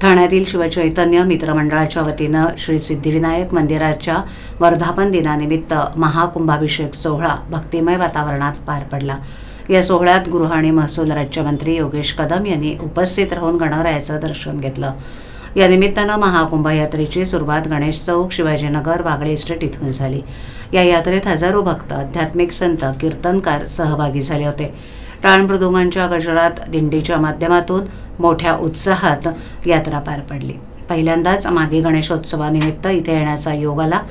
ठाण्यातील शिवचैतन्य मित्रमंडळाच्या वतीनं श्री सिद्धिविनायक मंदिराच्या वर्धापन दिनानिमित्त महाकुंभाभिषेक सोहळा भक्तिमय वातावरणात पार पडला। या सोहळ्यात गृह आणि महसूल राज्यमंत्री योगेश कदम यांनी उपस्थित राहून गणरायाचं दर्शन घेतलं। या निमित्तानं महाकुंभ यात्रेची सुरुवात गणेश चौक, शिवाजीनगर, वागळे इस्टेट इथून झाली। या यात्रेत हजारो भक्त, आध्यात्मिक संत, कीर्तनकार सहभागी झाले होते। टाळ मृदुंगांच्या गजरात दिंडीच्या माध्यमातून मोठ्या उत्साहात यात्रा पार पडली। पहिल्यांदाच मागे गणेशोत्सवानिमित्त इथे येण्याचा योग आला।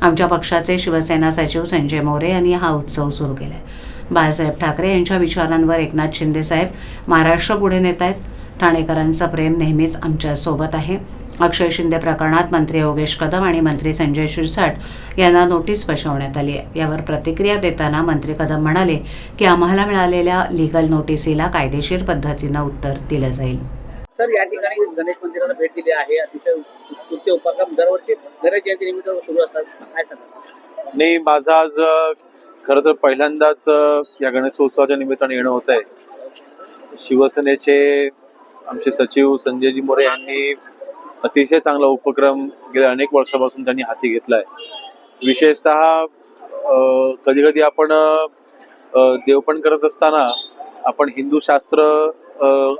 आमच्या पक्षाचे शिवसेना सचिव संजय मोरे यांनी हा उत्सव सुरू केलाय। बाळासाहेब ठाकरे यांच्या विचारांवर एकनाथ शिंदे साहेब महाराष्ट्र पुढे नेत आहेत। ठाणेकरांचं प्रेम नेहमीच आमच्या सोबत आहे। अक्षय शिंदे प्रकरणात मंत्री योगेश कदम आणि मंत्री संजय शिरसाट यांना नोटीस बजावण्यात आली आहे। यावर प्रतिक्रिया देताना मंत्री कदम म्हणाले की आम्हाला मिळालेल्या लीगल नोटीसीला कायदेशीर पद्धतीनं उत्तर दिलं जाईल। सर, या ठिकाणी गणेश मंदिराला भेट दिली आहे। अतिशय उत्कृष्ट उपक्रम दरवर्षी गणेश जयंतीनिमित्त सुरू असतात, काय सांगा? नाही, माझं आज खरं तर पहिल्यांदाच या गणेशोत्सवाच्या निमित्ताने येणं होत आहे। शिवसेनेचे आमचे सचिव संजयजी मोरे यांनी अतिशय चांगला उपक्रम गेल्या अनेक वर्षापासून त्यांनी हाती घेतला आहे। विशेषतः कधी कधी आपण देवपण करत असताना आपण हिंदू शास्त्र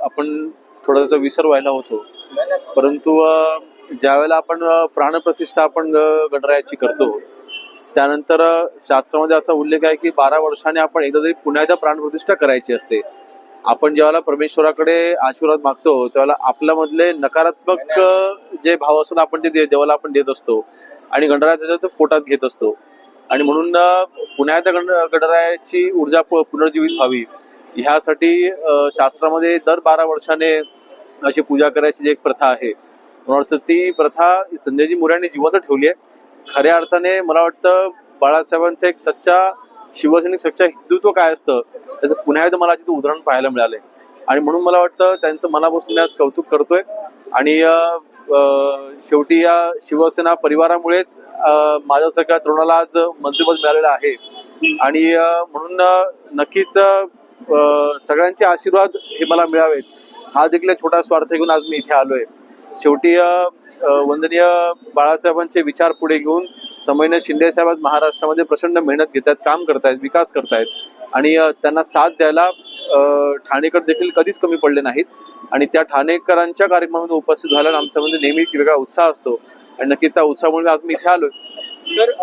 आपण थोडासा विसर व्हायला होतो, परंतु ज्यावेळेला आपण प्राणप्रतिष्ठा आपण गणरायाची करतो त्यानंतर शास्त्रामध्ये असा उल्लेख आहे की 12 वर्षाने आपण एकदा तरी पुन्हा एकदा प्राणप्रतिष्ठा करायची असते। आपण ज्यावेळेला परमेश्वराकडे आशीर्वाद मागतो त्यावेळेला आपल्यामधले नकारात्मक जे भाव असतात आपण ते देवाला आपण देत असतो आणि गणरायाच्या पोटात घेत असतो, आणि म्हणून पुन्हा एकदा गणरायाची ऊर्जा पुनर्जीवित व्हावी ह्यासाठी शास्त्रामध्ये दर 12 वर्षाने अशी पूजा करायची जी एक प्रथा आहे, मला वाटतं ती प्रथा संजयजी मोरे यांनी जिवंत ठेवली आहे। खऱ्या अर्थाने मला वाटतं बाळासाहेबांचं एक सच्चा शिवसैनिक, सच्चा हिंदुत्व काय असतं त्याचं पुन्हा एकदा मला तिथं उदाहरण पाहायला मिळालंय, आणि म्हणून मला वाटतं त्यांचं मनापासून मी आज कौतुक करतोय। आणि शेवटी या शिवसेना परिवारामुळेच माझ्या सगळ्या तरुणाला आज मंत्रिपद मिळालेलं आहे, आणि म्हणून नक्कीच सगळ्यांचे आशीर्वाद हे मला मिळावेत हा देखील छोटा स्वार्थ घेऊन आज मी इथे आलोय। शेवटी वंदनीय बाळासाहेबांचे विचार पुढे घेऊन संभाजी शिंदे साहेब आज महाराष्ट्रामध्ये प्रचंड मेहनत घेतात, काम करतायत, विकास करतायत, आणि त्यांना साथ द्यायला ठाणेकर देखील कधीच कमी पडले नाहीत, आणि त्या ठाणेकरांच्या कार्यक्रमामध्ये उपस्थित झाल्यानं आमच्यामध्ये नेहमी वेगळा उत्साह असतो, आणि नक्कीच त्या उत्साहामुळे आज मी इथे आलोय। सर,